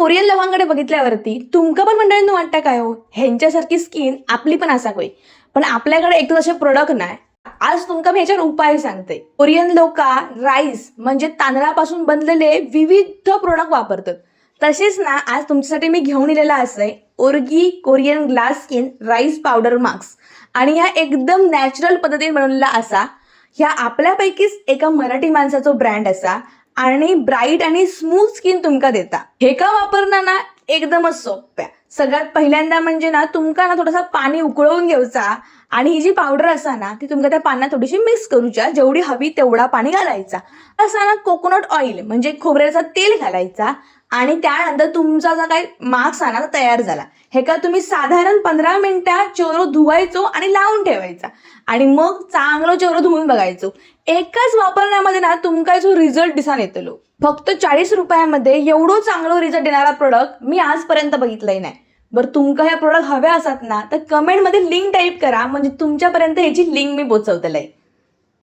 Korean लोकांकडे बघितल्यावरती तुमका पण मंडळींना वाटतं काय हो, ह्यांच्यासारखी स्किन आपली पण असा होई, पण आपल्याकडे एक तर असे प्रोडक्ट नाही. आज तुमका मी ह्याच्यावर उपाय सांगते. कोरियन लोक राईस म्हणजे तांदळापासून बनलेले विविध प्रोडक्ट वापरतात. तसेच ना आज तुमच्यासाठी मी घेऊन इलेला असंय ओर्गी Korean glass skin rice powder mask. आणि ह्या एकदम नॅचरल पद्धतीने बनवलेला असा. ह्या आपल्यापैकीच एका मराठी माणसाचा ब्रँड असा आणि ब्राईट आणि स्मूथ स्किन तुमका देता. हे का वापरणं ना एकदमच सोप्या. सगळ्यात पहिल्यांदा म्हणजे ना तुमका ना थोडासा पाणी उकळवून घ्यायचा आणि ही जी पावडर असा ना ती तुमका त्या पाण्यात थोडीशी मिक्स करूच्या, जेवढी हवी तेवढा पाणी घालायचा. असा ना कोकोनट ऑइल म्हणजे खोबऱ्याचा तेल घालायचा आणि त्यानंतर तुमचा जो काही मास्क आहे ना तयार झाला. हे का तुम्ही साधारण 15 मिनिटात चेहरा धुवायचो आणि लावून ठेवायचा आणि मग चांगलं चेहरा धुवून बघायचो. एकाच वापरण्यामध्ये ना तुमका जो रिझल्ट दिसून येतलो. फक्त 40 रुपयामध्ये एवढं चांगलं रिझल्ट देणारा प्रोडक्ट मी आजपर्यंत बघितलंय नाही. बरं तुमका हे प्रोडक्ट हवे असतात ना तर कमेंटमध्ये लिंक टाईप करा, म्हणजे तुमच्यापर्यंत ह्याची लिंक मी पोहोचवतलंय.